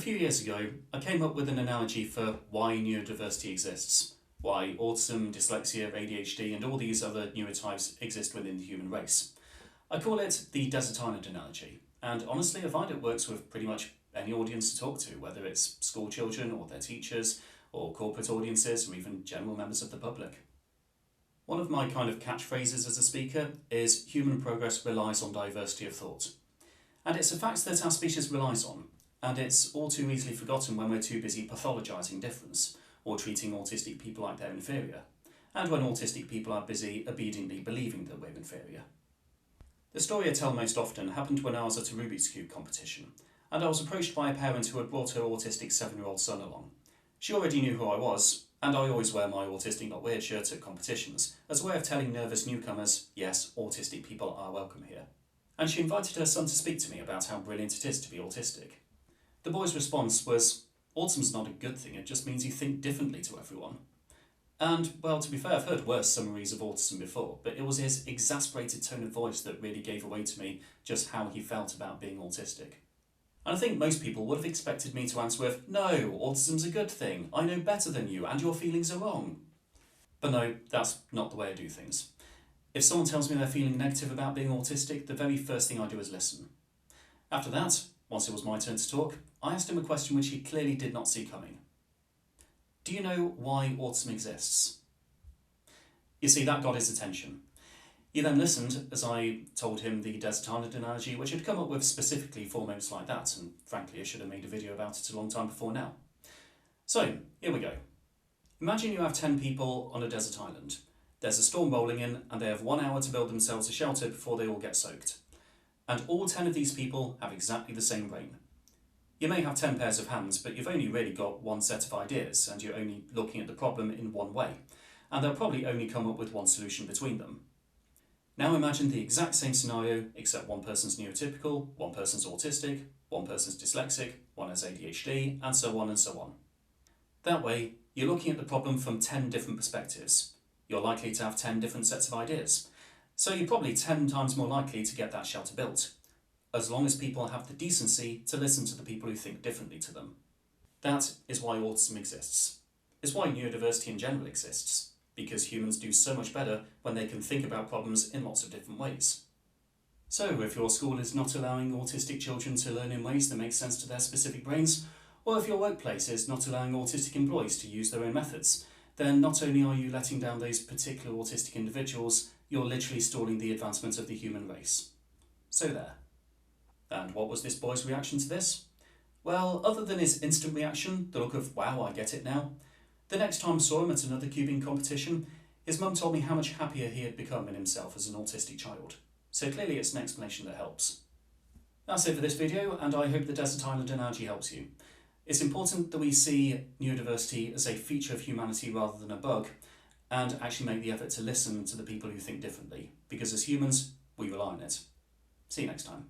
few years ago, I came up with an analogy for why neurodiversity exists, why autism, dyslexia, ADHD and all these other neurotypes exist within the human race. I call it the desert island analogy, and honestly I find it works with pretty much any audience to talk to, whether it's school children or their teachers, or corporate audiences, or even general members of the public. One of my kind of catchphrases as a speaker is human progress relies on diversity of thought. And it's a fact that our species relies on, and it's all too easily forgotten when we're too busy pathologising difference, or treating autistic people like they're inferior, and when autistic people are busy obediently believing that we're inferior. The story I tell most often happened when I was at a Rubik's Cube competition, and I was approached by a parent who had brought her autistic 7-year-old son along. She already knew who I was, and I always wear my Autistic Not Weird shirt at competitions, as a way of telling nervous newcomers, yes, autistic people are welcome here. And she invited her son to speak to me about how brilliant it is to be autistic. The boy's response was, "Autism's not a good thing, it just means you think differently to everyone." And, well, to be fair, I've heard worse summaries of autism before, but it was his exasperated tone of voice that really gave away to me just how he felt about being autistic. And I think most people would have expected me to answer with, "No, autism's a good thing, I know better than you, and your feelings are wrong." But no, that's not the way I do things. If someone tells me they're feeling negative about being autistic, the very first thing I do is listen. After that, once it was my turn to talk, I asked him a question which he clearly did not see coming. Do you know why autism exists? You see, that got his attention. He then listened as I told him the desert island analogy, which had come up with specifically for moments like that, and frankly I should have made a video about it a long time before now. So, here we go. Imagine you have 10 people on a desert island. There's a storm rolling in, and they have 1 hour to build themselves a shelter before they all get soaked. And all 10 of these people have exactly the same brain. You may have 10 pairs of hands, but you've only really got one set of ideas, and you're only looking at the problem in one way, and they'll probably only come up with one solution between them. Now imagine the exact same scenario, except one person's neurotypical, one person's autistic, one person's dyslexic, one has ADHD, and so on and so on. That way, you're looking at the problem from 10 different perspectives. You're likely to have 10 different sets of ideas, so you're probably 10 times more likely to get that shelter built, as long as people have the decency to listen to the people who think differently to them. That is why autism exists. It's why neurodiversity in general exists, because humans do so much better when they can think about problems in lots of different ways. So if your school is not allowing autistic children to learn in ways that make sense to their specific brains, or if your workplace is not allowing autistic employees to use their own methods, then not only are you letting down those particular autistic individuals, you're literally stalling the advancement of the human race. So there. And what was this boy's reaction to this? Well, other than his instant reaction, the look of, "Wow, I get it now," the next time I saw him at another cubing competition, his mum told me how much happier he had become in himself as an autistic child. So clearly it's an explanation that helps. That's it for this video, and I hope the desert island analogy helps you. It's important that we see neurodiversity as a feature of humanity rather than a bug, and actually make the effort to listen to the people who think differently, because as humans, we rely on it. See you next time.